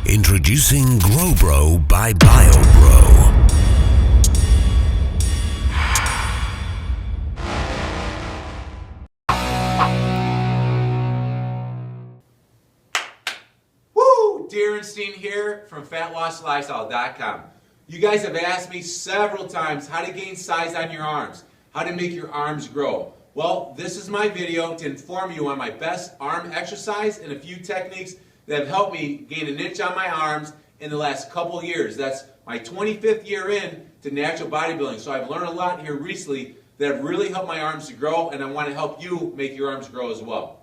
Introducing Grow Bro by BioBro. Woo! Darrenstein here from FatLossLifestyle.com. You guys have asked me several times how to gain size on your arms, how to make your arms grow. Well, this is my video to inform you on my best arm exercise and a few techniques that have helped me gain an inch on my arms in the last couple years. That's my 25th year in to natural bodybuilding. So I've learned a lot here recently that have really helped my arms to grow, and I want to help you make your arms grow as well.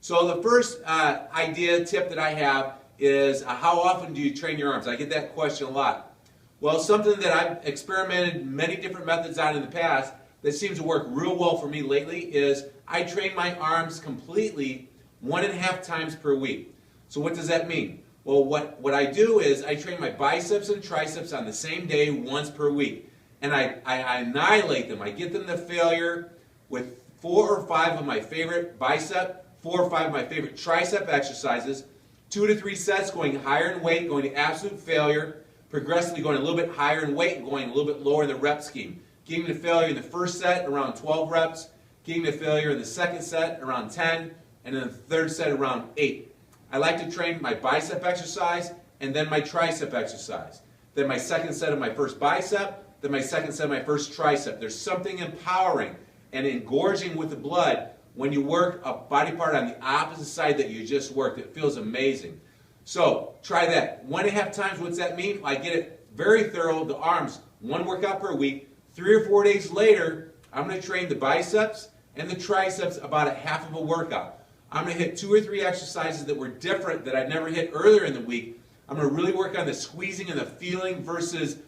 So the first tip that I have is how often do you train your arms? I get that question a lot. Well, something that I've experimented many different methods on in the past that seems to work real well for me lately is I train my arms completely 1.5 times per week. So what does that mean? Well, what I do is I train my biceps and triceps on the same day once per week. And I annihilate them. I get them to failure with 4 or 5 of my favorite bicep, 4 or 5 of my favorite tricep exercises, 2 to 3 sets going higher in weight, going to absolute failure, progressively going a little bit higher in weight and going a little bit lower in the rep scheme. Getting to failure in the first set around 12 reps, getting to failure in the second set around 10, and then the third set around 8. I like to train my bicep exercise and then my tricep exercise. Then my second set of my first bicep, then my second set of my first tricep. There's something empowering and engorging with the blood when you work a body part on the opposite side that you just worked. It feels amazing. So try that. 1.5 times, what's that mean? I get it very thorough, the arms, 1 workout per week. 3 or 4 days later, I'm going to train the biceps and the triceps about a half of a workout. I'm going to hit 2 or 3 exercises that were different that I'd never hit earlier in the week. I'm going to really work on the squeezing and the feeling versus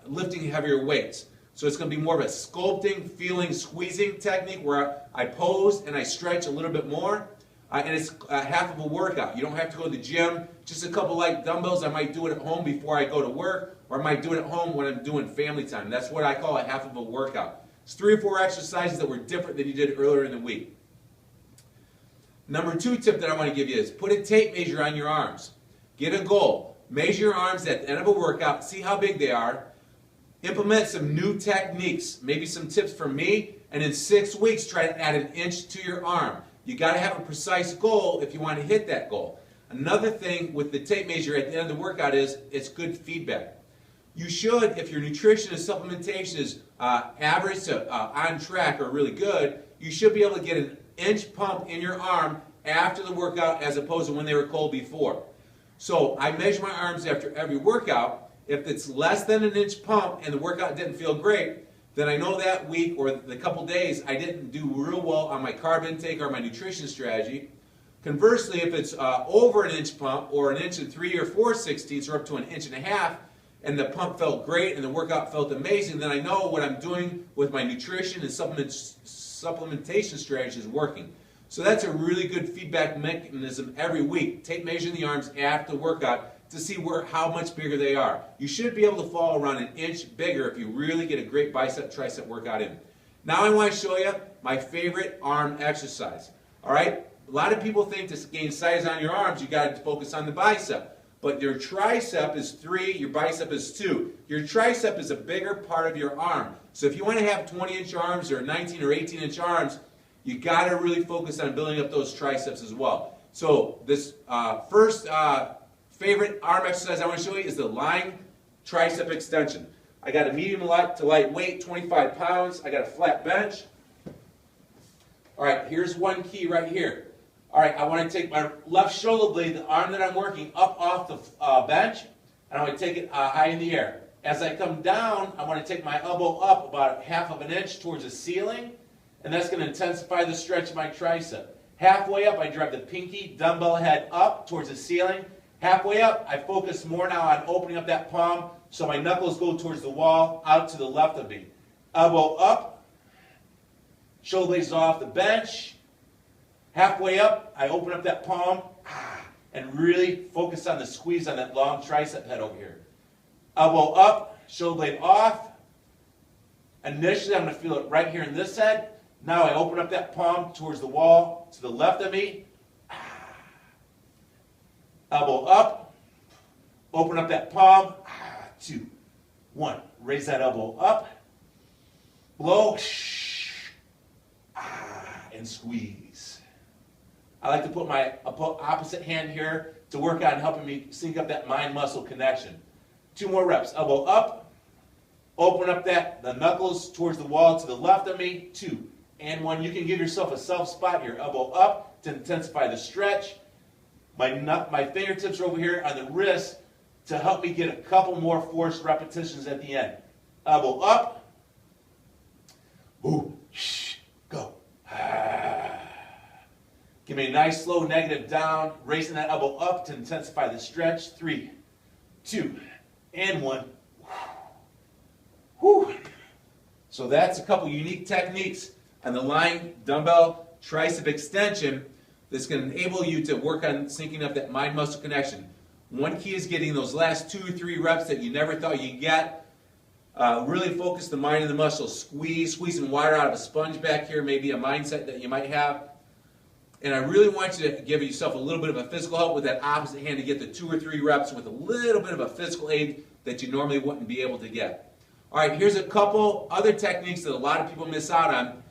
lifting heavier weights. So it's going to be more of a sculpting, feeling, squeezing technique where I pose and I stretch a little bit more. And it's half of a workout. You don't have to go to the gym. Just a couple light dumbbells. I might do it at home before I go to work, or I might do it at home when I'm doing family time. That's what I call a half of a workout. It's 3 or 4 exercises that were different than you did earlier in the week. Number 2 tip that I want to give you is put a tape measure on your arms. Get a goal. Measure your arms at the end of a workout. See how big they are. Implement some new techniques. Maybe some tips from me. And in 6 weeks, try to add an inch to your arm. You got to have a precise goal if you want to hit that goal. Another thing with the tape measure at the end of the workout is it's good feedback. You should, if your nutrition and supplementation is average to on track or really good, you should be able to get an inch pump in your arm after the workout as opposed to when they were cold before. So I measure my arms after every workout. If it's less than an inch pump and the workout didn't feel great, then I know that week or the couple days I didn't do real well on my carb intake or my nutrition strategy. Conversely, if it's over an inch pump or an inch and 3 or 4/16 or up to an inch and a half, and the pump felt great and the workout felt amazing, then I know what I'm doing with my nutrition and supplementation strategy is working. So that's a really good feedback mechanism every week. Tape measuring the arms after the workout to see how much bigger they are. You should be able to fall around an inch bigger if you really get a great bicep tricep workout in. Now I want to show you my favorite arm exercise. All right? A lot of people think to gain size on your arms, you got to focus on the bicep. But your tricep is 3, your bicep is 2. Your tricep is a bigger part of your arm. So if you want to have 20-inch arms or 19 or 18-inch arms, you got to really focus on building up those triceps as well. So this first favorite arm exercise I want to show you is the lying tricep extension. I got a medium to light weight, 25 pounds. I got a flat bench. All right, here's one key right here. All right, I want to take my left shoulder blade, the arm that I'm working, up off the bench, and I want to take it high in the air. As I come down, I want to take my elbow up about 1/2 of an inch towards the ceiling, and that's going to intensify the stretch of my tricep. Halfway up, I drive the pinky dumbbell head up towards the ceiling. Halfway up, I focus more now on opening up that palm so my knuckles go towards the wall, out to the left of me. Elbow up, shoulder blades off the bench. Halfway up, I open up that palm and really focus on the squeeze on that long tricep head over here. Elbow up, shoulder blade off. Initially, I'm going to feel it right here in this head. Now I open up that palm towards the wall to the left of me. Elbow up, Open up that palm. 2, 1. Raise that elbow up. Blow. And squeeze. I like to put my opposite hand here to work on helping me sync up that mind-muscle connection. 2 more reps. Elbow up. Open up the knuckles towards the wall to the left of me. 2 and 1. You can give yourself a self spot here. Elbow up to intensify the stretch. My fingertips are over here on the wrist to help me get a couple more forced repetitions at the end. Elbow up. Boom. Go. Give me a nice slow negative down, raising that elbow up to intensify the stretch. 3, 2, and 1. Whew. So that's a couple unique techniques on the lying dumbbell tricep extension that's going to enable you to work on syncing up that mind-muscle connection. One key is getting those last 2 or 3 reps that you never thought you'd get. Really focus the mind and the muscle. Squeezing water out of a sponge back here, maybe a mindset that you might have. And I really want you to give yourself a little bit of a physical help with that opposite hand to get the 2 or 3 reps with a little bit of a physical aid that you normally wouldn't be able to get. All right, here's a couple other techniques that a lot of people miss out on.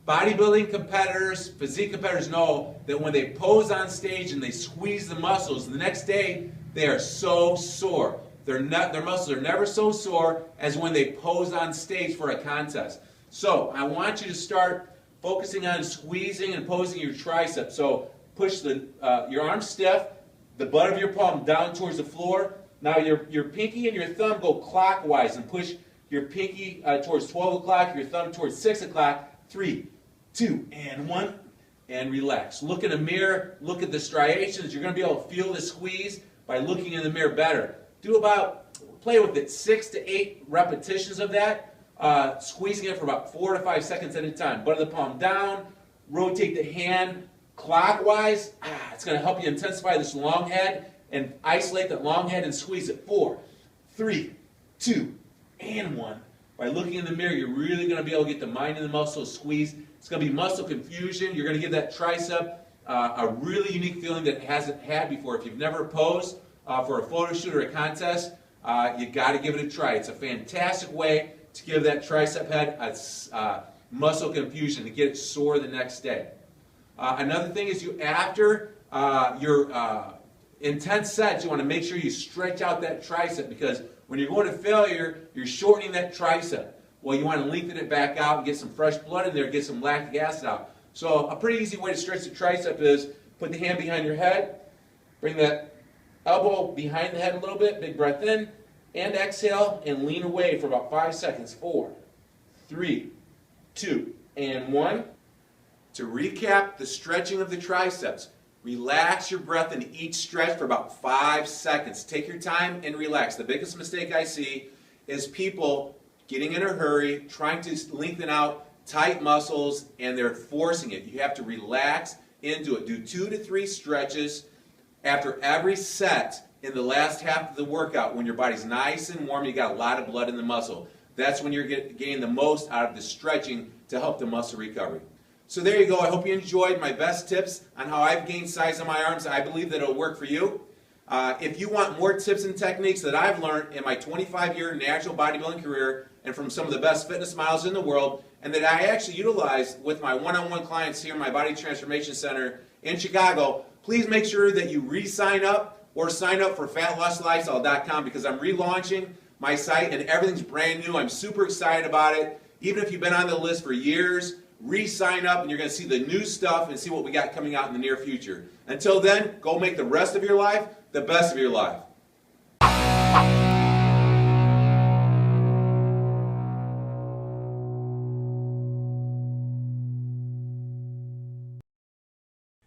Bodybuilding competitors, physique competitors know that when they pose on stage and they squeeze the muscles, the next day they are so sore. Their muscles are never so sore as when they pose on stage for a contest. So I want you to start focusing on squeezing and posing your triceps. So push your arm stiff, the butt of your palm down towards the floor. Now your pinky and your thumb go clockwise and push your pinky towards 12 o'clock, your thumb towards 6 o'clock. 3, 2, and 1, and relax. Look in the mirror, look at the striations. You're going to be able to feel the squeeze by looking in the mirror better. Play with it 6 to 8 repetitions of that. Squeezing it for about 4 to 5 seconds at a time. Butt of the palm down, rotate the hand clockwise. It's going to help you intensify this long head and isolate that long head and squeeze it. 4, 3, 2, and 1. By looking in the mirror, you're really going to be able to get the mind and the muscle squeeze. It's going to be muscle confusion. You're going to give that tricep a really unique feeling that it hasn't had before. If you've never posed for a photo shoot or a contest, you got to give it a try. It's a fantastic way to give that tricep head a muscle confusion, to get it sore the next day. Another thing is after your intense sets, you want to make sure you stretch out that tricep, because when you're going to failure, you're shortening that tricep. Well, you want to lengthen it back out and get some fresh blood in there, get some lactic acid out. So a pretty easy way to stretch the tricep is put the hand behind your head, bring that elbow behind the head a little bit, big breath in, and exhale, and lean away for about 5 seconds. 4, 3, 2, and 1. To recap the stretching of the triceps, relax your breath in each stretch for about 5 seconds. Take your time and relax. The biggest mistake I see is people getting in a hurry, trying to lengthen out tight muscles, and they're forcing it. You have to relax into it. Do 2 to 3 stretches after every set in the last half of the workout. When your body's nice and warm, you got a lot of blood in the muscle. That's when you're getting the most out of the stretching to help the muscle recovery. So there you go. I hope you enjoyed my best tips on how I've gained size on my arms. I believe that it'll work for you. If you want more tips and techniques that I've learned in my 25-year natural bodybuilding career and from some of the best fitness models in the world, and that I actually utilize with my one-on-one clients here in my Body Transformation Center in Chicago, please make sure that you re-sign up or sign up for FatLossLifestyle.com, because I'm relaunching my site and everything's brand new. I'm super excited about it. Even if you've been on the list for years, re-sign up and you're going to see the new stuff and see what we got coming out in the near future. Until then, go make the rest of your life the best of your life.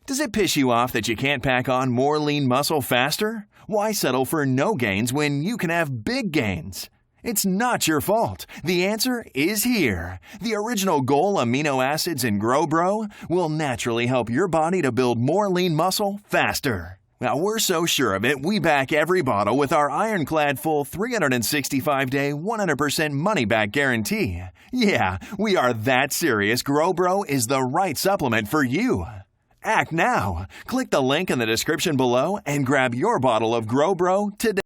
Does it piss you off that you can't pack on more lean muscle faster? Why settle for no gains when you can have big gains? It's not your fault. The answer is here. The original Goal amino acids in Grow Bro will naturally help your body to build more lean muscle faster. Now, we're so sure of it, we back every bottle with our ironclad full 365-day, 100% money-back guarantee. Yeah, we are that serious. Grow Bro is the right supplement for you. Act now. Click the link in the description below and grab your bottle of Grow Bro today.